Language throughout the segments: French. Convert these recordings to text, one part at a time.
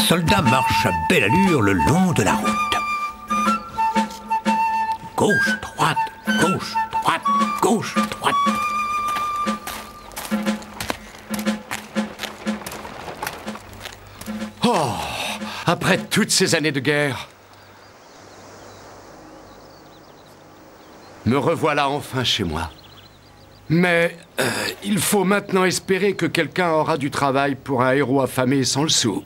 soldat marche à belle allure le long de la route. Gauche, droite, gauche, droite, gauche, droite. Oh, après toutes ces années de guerre, me revoilà enfin chez moi. Mais il faut maintenant espérer que quelqu'un aura du travail pour un héros affamé sans le sou.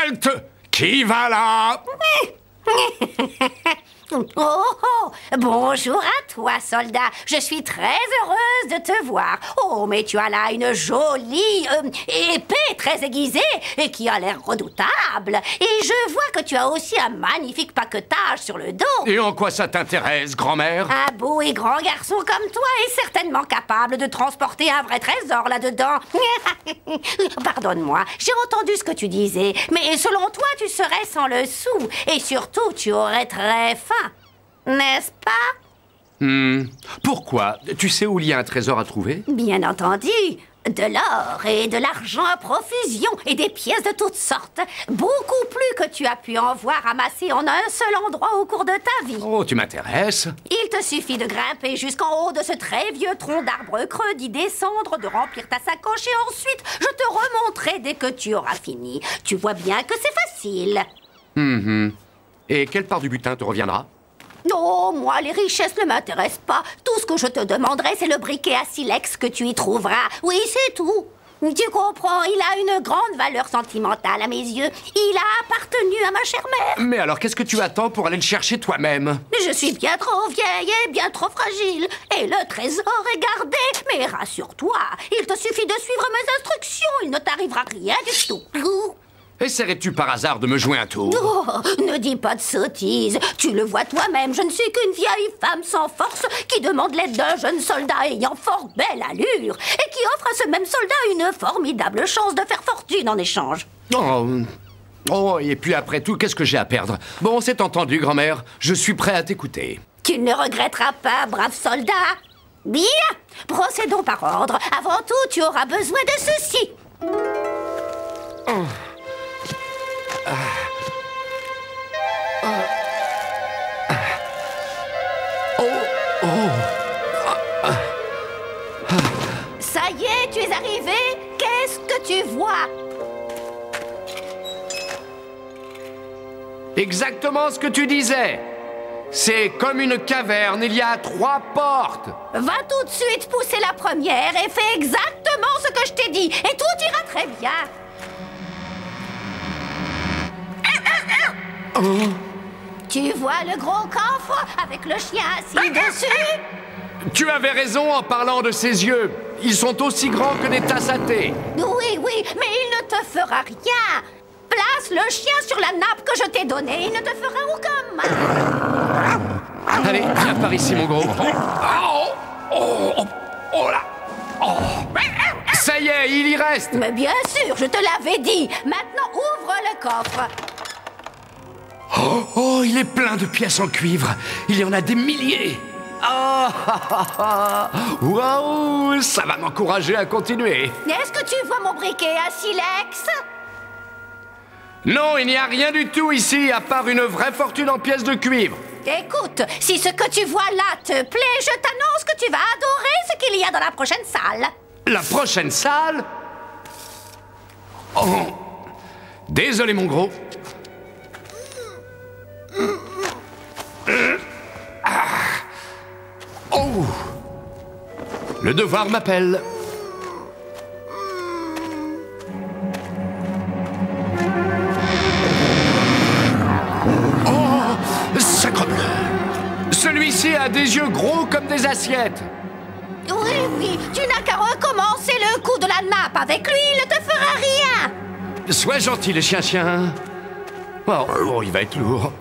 Halte! Qui va là? Oh, oh, bonjour à toi, soldat. Je suis très heureuse de te voir. Oh, mais tu as là une jolie épée très aiguisée et qui a l'air redoutable. Et je vois que tu as aussi un magnifique paquetage sur le dos. Et en quoi ça t'intéresse, grand-mère? Un beau et grand garçon comme toi est certainement capable de transporter un vrai trésor là-dedans. Pardonne-moi, j'ai entendu ce que tu disais. Mais selon toi, tu serais sans le sou. Et surtout, tu aurais très faim. N'est-ce pas? Pourquoi? Tu sais où il y a un trésor à trouver? Bien entendu. De l'or et de l'argent à profusion et des pièces de toutes sortes. Beaucoup plus que tu as pu en voir amassés en un seul endroit au cours de ta vie. Oh, tu m'intéresses. Il te suffit de grimper jusqu'en haut de ce très vieux tronc d'arbre creux, d'y descendre, de remplir ta sacoche et ensuite je te remonterai dès que tu auras fini. Tu vois bien que c'est facile. Et quelle part du butin te reviendra? Oh, moi, les richesses ne m'intéressent pas. Tout ce que je te demanderai, c'est le briquet à silex que tu y trouveras. Oui, c'est tout. Tu comprends, il a une grande valeur sentimentale à mes yeux. Il a appartenu à ma chère mère. Mais alors, qu'est-ce que tu attends pour aller le chercher toi-même? Je suis bien trop vieille et bien trop fragile. Et le trésor est gardé. Mais rassure-toi, il te suffit de suivre mes instructions. Il ne t'arrivera rien du tout. Essaierais-tu par hasard de me jouer un tour? Oh, ne dis pas de sottises. Tu le vois toi-même, je ne suis qu'une vieille femme sans force qui demande l'aide d'un jeune soldat ayant fort belle allure et qui offre à ce même soldat une formidable chance de faire fortune en échange. Oh, et puis après tout, qu'est-ce que j'ai à perdre? Bon, c'est entendu, grand-mère. Je suis prêt à t'écouter. Tu ne regretteras pas, brave soldat. Bien, procédons par ordre. Avant tout, tu auras besoin de ceci. Ça y est, tu es arrivé. Qu'est-ce que tu vois? Exactement ce que tu disais. C'est comme une caverne, il y a 3 portes. Va tout de suite pousser la première et fais exactement ce que je t'ai dit. Et tout ira très bien. Tu vois le gros coffre avec le chien assis dessus? Tu avais raison en parlant de ses yeux. Ils sont aussi grands que des tasses à thé. Oui, oui, mais il ne te fera rien. Place le chien sur la nappe que je t'ai donnée. Il ne te fera aucun mal. Allez, viens par ici, mon gros. Oh là. Ça y est, il y reste. Mais bien sûr, je te l'avais dit. Maintenant, ouvre le coffre. Oh, il est plein de pièces en cuivre. Il y en a des milliers. Waouh, ça va m'encourager à continuer. Est-ce que tu vois mon briquet à silex? Non, il n'y a rien du tout ici, à part une vraie fortune en pièces de cuivre. Écoute, si ce que tu vois là te plaît, je t'annonce que tu vas adorer ce qu'il y a dans la prochaine salle. La prochaine salle? Oh, désolé, mon gros. Oh, le devoir m'appelle. Oh, sacrebleu. Celui-ci a des yeux gros comme des assiettes. Oui, oui, tu n'as qu'à recommencer le coup de la nappe. Avec lui, il ne te fera rien. Sois gentil, le chien-chien. Oh, il va être lourd.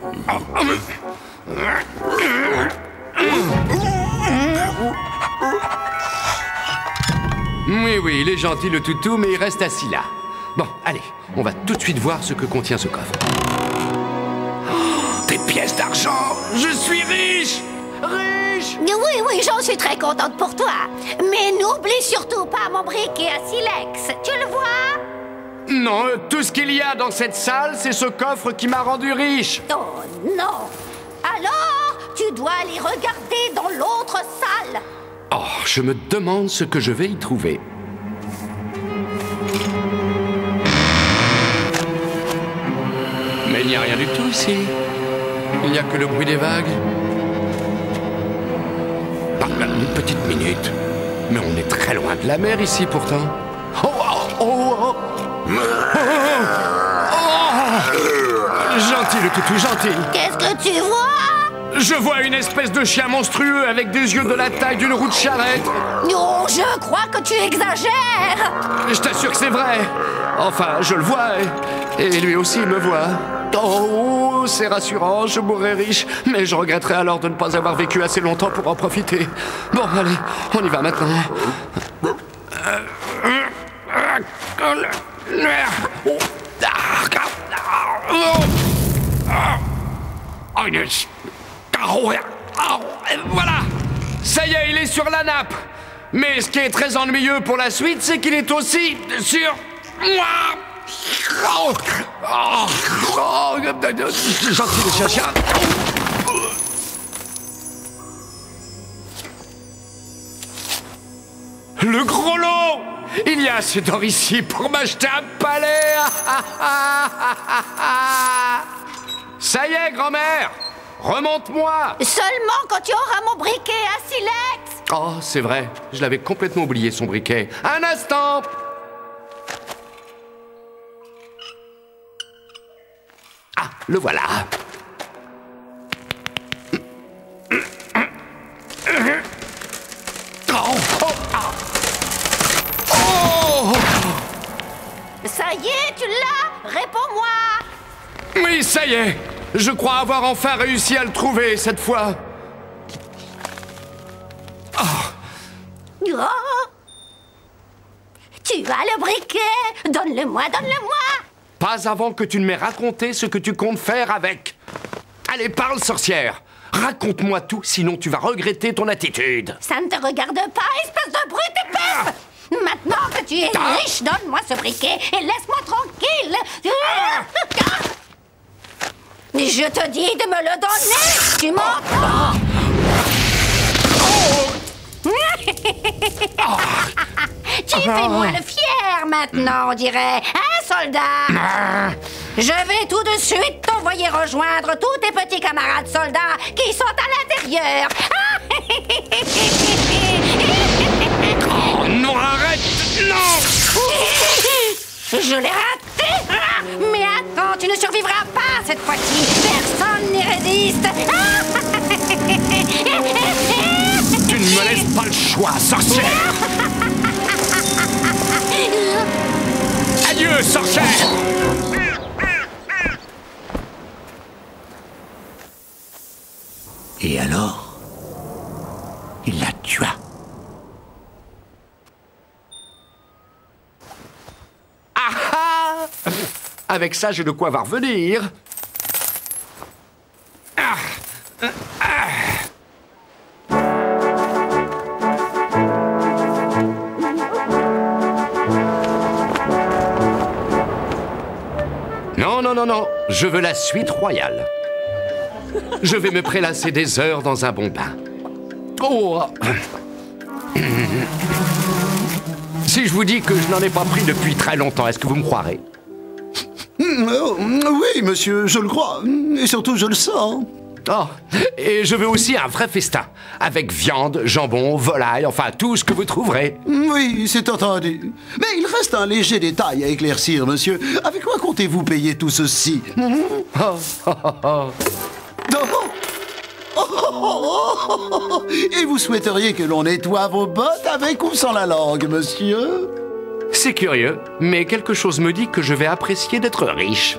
Oui, il est gentil le toutou, mais il reste assis là. Bon, allez, on va tout de suite voir ce que contient ce coffre. Oh, des pièces d'argent! Je suis riche! Riche! Oui, oui, j'en suis très contente pour toi. Mais n'oublie surtout pas mon briquet à silex. Tu le vois? Non, tout ce qu'il y a dans cette salle, c'est ce coffre qui m'a rendu riche. Oh non! Alors, tu dois aller regarder dans l'autre salle. Oh, je me demande ce que je vais y trouver. Mais il n'y a rien du tout ici. Il n'y a que le bruit des vagues. Une petite minute. Mais on est très loin de la mer ici pourtant. Oh, oh, oh, oh. Gentil le toutou, gentil. Qu'est-ce que tu vois? Je vois une espèce de chien monstrueux avec des yeux de la taille d'une roue de charrette. Oh, je crois que tu exagères. Je t'assure que c'est vrai. Enfin, je le vois et lui aussi me voit. Oh, c'est rassurant, je mourrai riche, mais je regretterai alors de ne pas avoir vécu assez longtemps pour en profiter. Bon, allez, on y va maintenant. Voilà! Ça y est, il est sur la nappe. Mais ce qui est très ennuyeux pour la suite, c'est qu'il est aussi sur moi. Gentil le chien. Le gros lot! Il y a assez d'or ici pour m'acheter un palais. Ça y est, grand-mère, remonte-moi. Seulement quand tu auras mon briquet à silex. Oh, c'est vrai, je l'avais complètement oublié, son briquet. Un instant. Ah, le voilà. Ça y est, tu l'as? Réponds-moi. Oui, ça y est. Je crois avoir enfin réussi à le trouver cette fois. Oh. Tu as le briquet. Donne-le-moi, donne-le-moi. Pas avant que tu ne m'aies raconté ce que tu comptes faire avec. Allez, parle, sorcière. Raconte-moi tout, sinon tu vas regretter ton attitude. Ça ne te regarde pas, espèce de brute épaisse. Maintenant que tu es riche, donne-moi ce briquet et laisse-moi tranquille. Je te dis de me le donner. Tu m'entends? Tu fais moi le fier maintenant, on dirait. Hein, soldat? Je vais tout de suite t'envoyer rejoindre tous tes petits camarades soldats qui sont à l'intérieur. Oh non, arrête! Non! Je l'ai raté! Mais attends, tu ne survivras pas cette fois-ci. Personne n'y résiste. Tu ne me laisses pas le choix, sorcière! Adieu, sorcière! Et alors, il la tua. Ah ah! Avec ça, j'ai de quoi va revenir. Non, non, non, non. Je veux la suite royale. Je vais me prélasser des heures dans un bon bain. Oh! Si je vous dis que je n'en ai pas pris depuis très longtemps, est-ce que vous me croirez? Oui, monsieur, je le crois. Et surtout, je le sens. Oh, et je veux aussi un vrai festin, avec viande, jambon, volaille, enfin tout ce que vous trouverez. Oui, c'est entendu. Mais il reste un léger détail à éclaircir, monsieur. Avec quoi comptez-vous payer tout ceci? Et vous souhaiteriez que l'on nettoie vos bottes avec ou sans la langue, monsieur? C'est curieux, mais quelque chose me dit que je vais apprécier d'être riche.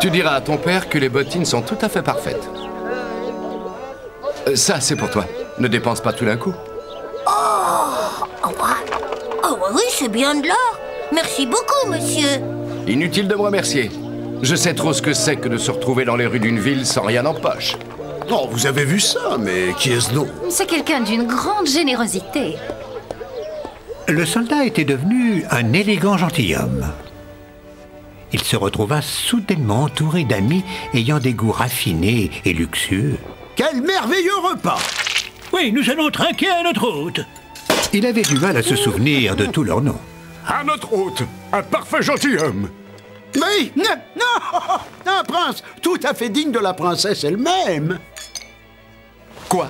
Tu diras à ton père que les bottines sont tout à fait parfaites. Ça, c'est pour toi. Ne dépense pas tout d'un coup. Oh oui, c'est bien de l'or. Merci beaucoup, monsieur. Inutile de me remercier. Je sais trop ce que c'est que de se retrouver dans les rues d'une ville sans rien en poche. Oh, vous avez vu ça, mais qui est-ce donc? C'est quelqu'un d'une grande générosité. Le soldat était devenu un élégant gentilhomme. Il se retrouva soudainement entouré d'amis ayant des goûts raffinés et luxueux. Quel merveilleux repas! Oui, nous allons trinquer à notre hôte. Il avait du mal à se souvenir de tous leurs noms. À notre hôte, un parfait gentilhomme. Oui, non, un prince tout à fait digne de la princesse elle-même. Quoi?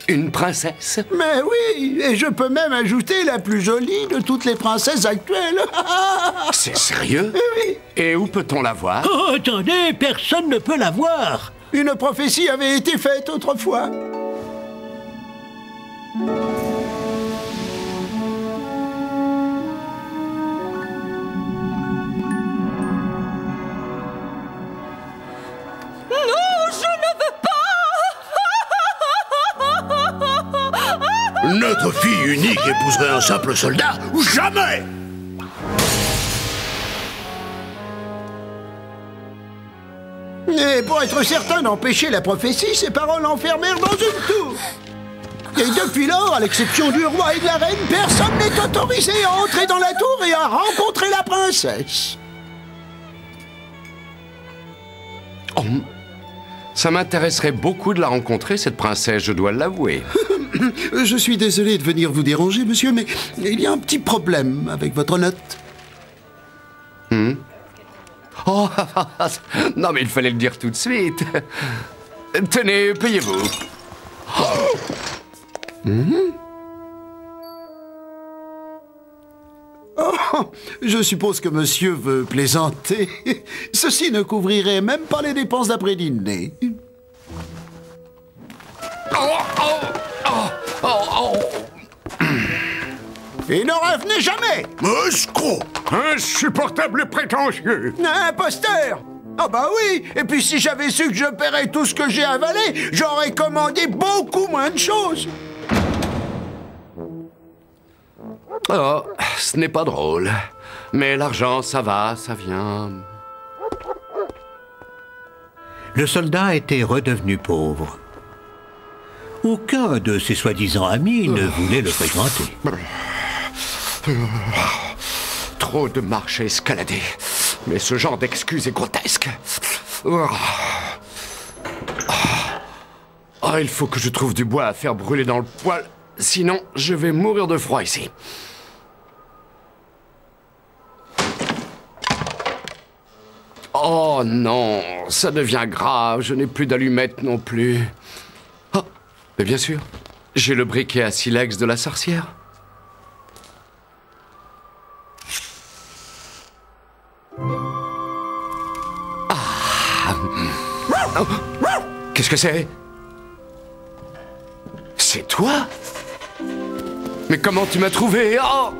Une princesse? Mais oui, et je peux même ajouter la plus jolie de toutes les princesses actuelles. C'est sérieux? Oui. Et où peut-on la voir? Oh, attendez, personne ne peut la voir. Une prophétie avait été faite autrefois. Notre fille unique épouserait un simple soldat? Jamais! Et pour être certain d'empêcher la prophétie, ses parents l'enfermèrent dans une tour. Et depuis lors, à l'exception du roi et de la reine, personne n'est autorisé à entrer dans la tour et à rencontrer la princesse. Oh, ça m'intéresserait beaucoup de la rencontrer, cette princesse, je dois l'avouer. Je suis désolé de venir vous déranger, monsieur, mais il y a un petit problème avec votre note. Oh, non mais il fallait le dire tout de suite. Tenez, payez-vous. Oh, je suppose que monsieur veut plaisanter. Ceci ne couvrirait même pas les dépenses d'après-dîner. Et ne revenez jamais! Escroc! Insupportable prétentieux. Imposteur! Ah bah oui! Et puis si j'avais su que je paierais tout ce que j'ai avalé, j'aurais commandé beaucoup moins de choses! Oh, ce n'est pas drôle. Mais l'argent, ça va, ça vient. Le soldat était redevenu pauvre. Aucun de ses soi-disant amis ne voulait le fréquenter. Trop de marches à escalader. Mais ce genre d'excuse est grotesque. Oh, il faut que je trouve du bois à faire brûler dans le poêle. Sinon, je vais mourir de froid ici. Oh non, ça devient grave. Je n'ai plus d'allumettes non plus. Oh, mais bien sûr, j'ai le briquet à silex de la sorcière. Oh, qu'est-ce que c'est? C'est toi? Mais comment tu m'as trouvé? Oh!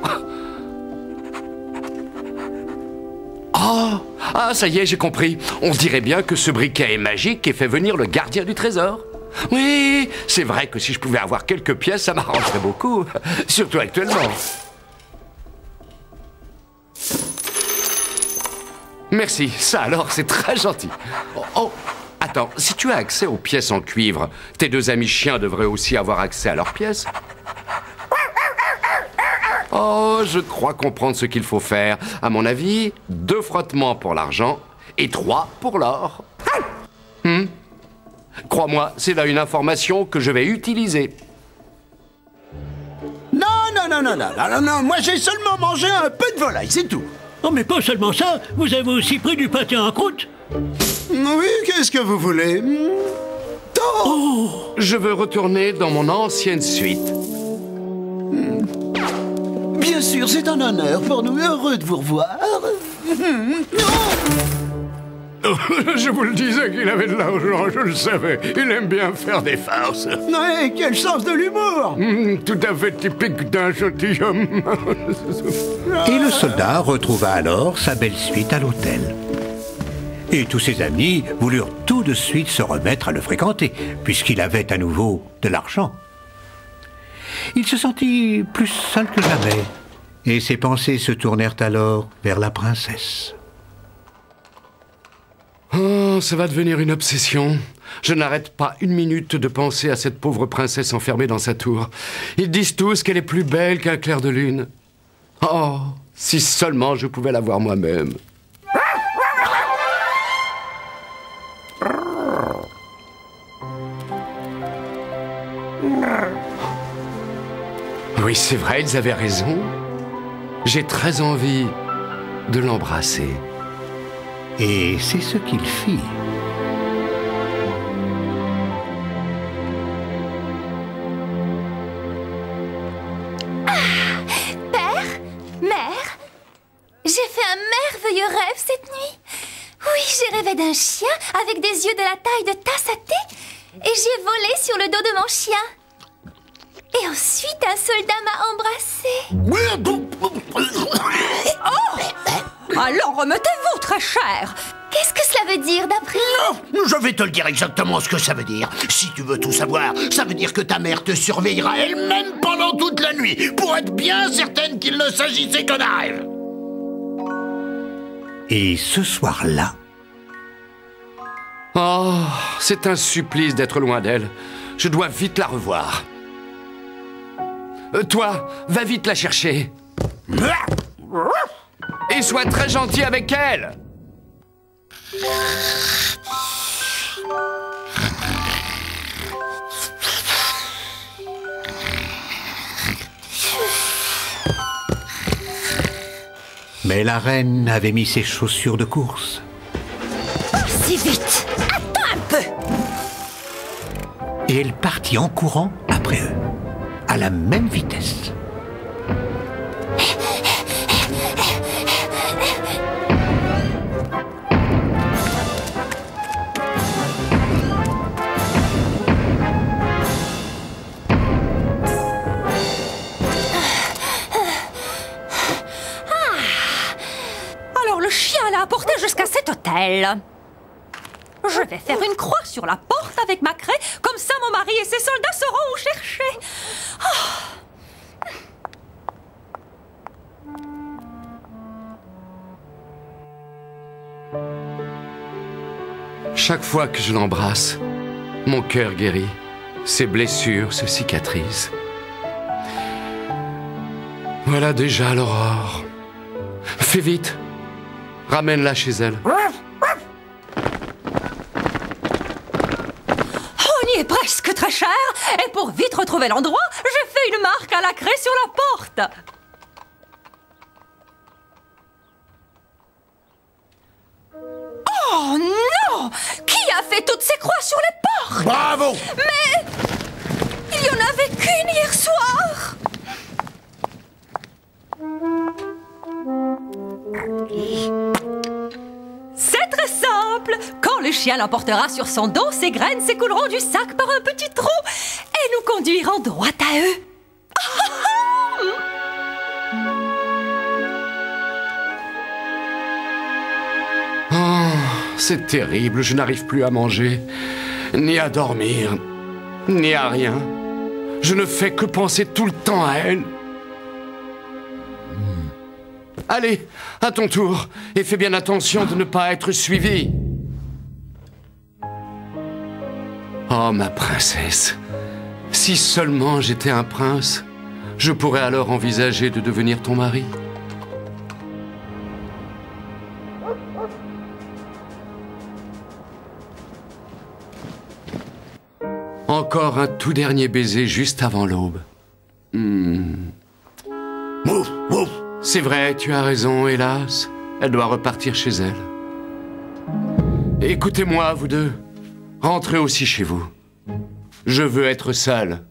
Oh! Ah, ça y est, j'ai compris. On dirait bien que ce briquet est magique et fait venir le gardien du trésor. Oui, c'est vrai que si je pouvais avoir quelques pièces, ça m'arrangerait beaucoup. Surtout actuellement. Merci, ça alors, c'est très gentil. Oh, attends, si tu as accès aux pièces en cuivre, tes deux amis chiens devraient aussi avoir accès à leurs pièces. Oh, je crois comprendre ce qu'il faut faire. À mon avis, 2 frottements pour l'argent et 3 pour l'or. Crois-moi, c'est là une information que je vais utiliser. Non, moi j'ai seulement mangé un peu de volaille, c'est tout. Oh, mais pas seulement ça, vous avez aussi pris du pâté en croûte. Oui, qu'est-ce que vous voulez? Oh, je veux retourner dans mon ancienne suite. Bien sûr, c'est un honneur pour nous, heureux de vous revoir. Je vous le disais qu'il avait de l'argent, je le savais. Il aime bien faire des farces. Ouais, quel sens de l'humour! Tout à fait typique d'un gentilhomme. Et le soldat retrouva alors sa belle suite à l'hôtel. Et tous ses amis voulurent tout de suite se remettre à le fréquenter, puisqu'il avait à nouveau de l'argent. Il se sentit plus seul que jamais, et ses pensées se tournèrent alors vers la princesse. Oh, ça va devenir une obsession. Je n'arrête pas une minute de penser à cette pauvre princesse enfermée dans sa tour. Ils disent tous qu'elle est plus belle qu'un clair de lune. Oh, si seulement je pouvais la voir moi-même. Oui, c'est vrai, ils avaient raison. J'ai très envie de l'embrasser. Et c'est ce qu'il fit. Père, mère, j'ai fait un merveilleux rêve cette nuit. Oui, j'ai rêvé d'un chien avec des yeux de la taille de tasse à thé et j'ai volé sur le dos de mon chien. Et ensuite, un soldat m'a embrassé. Oh! Alors remettez-vous, très cher. Qu'est-ce que cela veut dire d'après? Non, je vais te le dire exactement ce que ça veut dire. Si tu veux tout savoir, ça veut dire que ta mère te surveillera elle-même pendant toute la nuit, pour être bien certaine qu'il ne s'agissait que d'un rêve. Et ce soir-là... Oh, c'est un supplice d'être loin d'elle. Je dois vite la revoir. Toi, va vite la chercher. Et sois très gentil avec elle. Mais la reine avait mis ses chaussures de course. Pas si vite. Attends un peu. Et elle partit en courant après eux, à la même vitesse. Alors le chien l'a apporté jusqu'à cet hôtel. Je vais faire une croix sur la porte avec ma craie, comme ça mon mari et ses soldats sauront où chercher. Chaque fois que je l'embrasse, mon cœur guérit. Ses blessures se cicatrisent. Voilà déjà l'aurore. Fais vite. Ramène-la chez elle. On y est presque, très cher. Et pour vite retrouver l'endroit, j'ai fait une marque à la craie sur la porte. Oh non! Qui a fait toutes ces croix sur les portes? Bravo! Mais il y en avait qu'une hier soir. C'est très simple. Quand le chien l'emportera sur son dos, ses graines s'écouleront du sac par un petit trou et nous conduiront droit à eux. C'est terrible, je n'arrive plus à manger, ni à dormir, ni à rien. Je ne fais que penser tout le temps à elle. Allez, à ton tour, et fais bien attention de ne pas être suivi. Oh, ma princesse, si seulement j'étais un prince, je pourrais alors envisager de devenir ton mari. Encore un tout dernier baiser juste avant l'aube. Mouf, mouf. C'est vrai, tu as raison, hélas. Elle doit repartir chez elle. Écoutez-moi, vous deux. Rentrez aussi chez vous. Je veux être seul.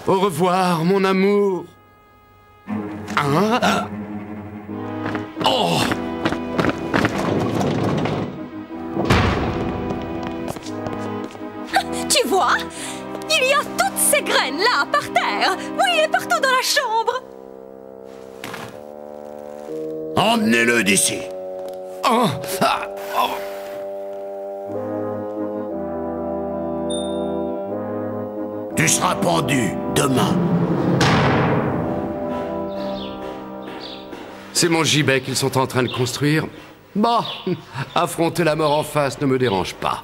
Au revoir, mon amour. Hein? Oh! Tu vois? Il y a toutes ces graines là, par terre. Oui, et partout dans la chambre. Emmenez-le d'ici. Oh! Ah! Oh! Tu seras pendu demain. C'est mon gibet qu'ils sont en train de construire. Bon, affronter la mort en face ne me dérange pas.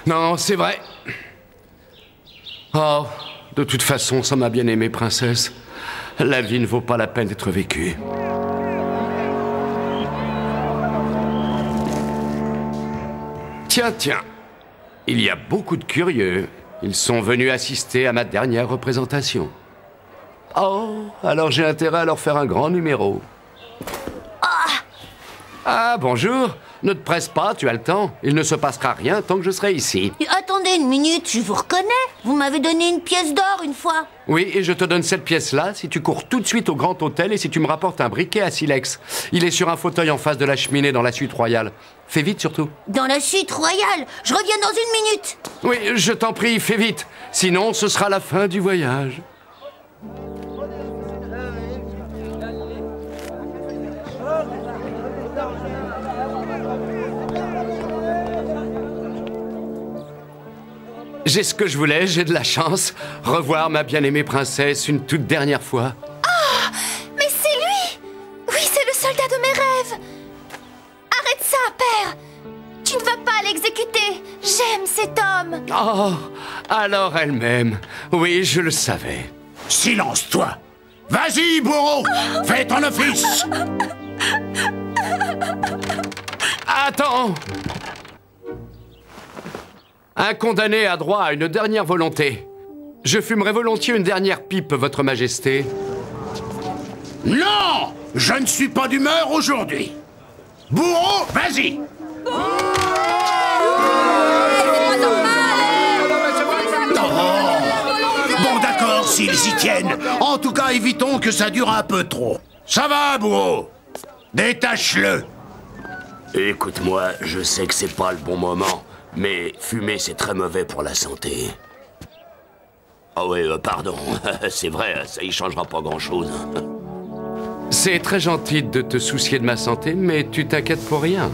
Non, c'est vrai. Oh, de toute façon, ça m'a bien aimé, princesse. La vie ne vaut pas la peine d'être vécue. Tiens, tiens. Il y a beaucoup de curieux. Ils sont venus assister à ma dernière représentation. Oh, alors j'ai intérêt à leur faire un grand numéro. Ah, bonjour. Ne te presse pas, tu as le temps. Il ne se passera rien tant que je serai ici. Attendez une minute, je vous reconnais. Vous m'avez donné une pièce d'or une fois. Oui, et je te donne cette pièce-là si tu cours tout de suite au Grand Hôtel et si tu me rapportes un briquet à silex. Il est sur un fauteuil en face de la cheminée dans la suite royale. Fais vite surtout. Dans la suite royale. Je reviens dans une minute. Oui, je t'en prie, fais vite. Sinon, ce sera la fin du voyage. J'ai ce que je voulais, j'ai de la chance. Revoir ma bien-aimée princesse une toute dernière fois. Oh, mais c'est lui! Oui, c'est le soldat de mes rêves! Arrête ça, père! Tu ne vas pas l'exécuter! J'aime cet homme! Oh, alors elle m'aime. Oui, je le savais. Silence, toi! Vas-y, bourreau! Fais ton office! Attends! Un condamné a droit à une dernière volonté. Je fumerai volontiers une dernière pipe, votre majesté. Non! Je ne suis pas d'humeur aujourd'hui. Bourreau, vas-y! Bon, d'accord, s'ils y tiennent. En tout cas, évitons que ça dure un peu trop. Ça va, bourreau? Détache-le. Écoute-moi, je sais que c'est pas le bon moment, mais fumer c'est très mauvais pour la santé. Ah oui, pardon, c'est vrai, ça y changera pas grand-chose. C'est très gentil de te soucier de ma santé, mais tu t'inquiètes pour rien.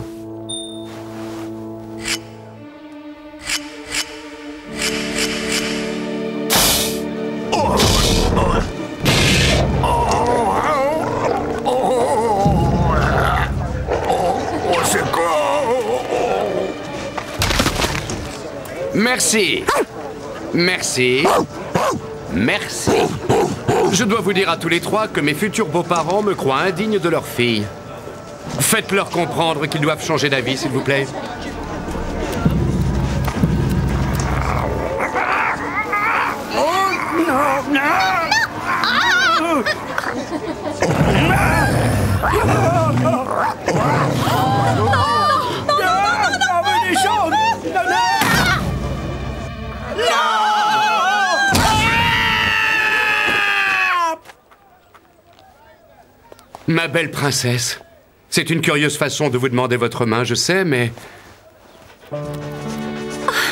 Merci. Merci. Merci. Je dois vous dire à tous les trois que mes futurs beaux-parents me croient indigne de leur fille. Faites-leur comprendre qu'ils doivent changer d'avis, s'il vous plaît. Ma belle princesse, c'est une curieuse façon de vous demander votre main, je sais, mais... Oh,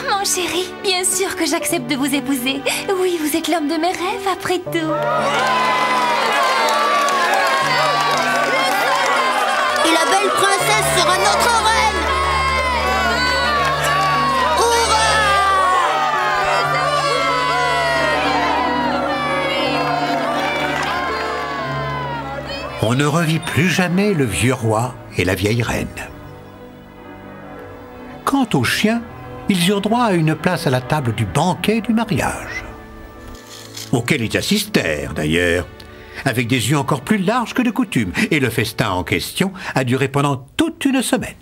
mon chéri, bien sûr que j'accepte de vous épouser. Oui, vous êtes l'homme de mes rêves, après tout. Et la belle princesse sera notre reine. On ne revit plus jamais le vieux roi et la vieille reine. Quant aux chiens, ils eurent droit à une place à la table du banquet du mariage, auquel ils assistèrent d'ailleurs, avec des yeux encore plus larges que de coutume, et le festin en question a duré pendant toute une semaine.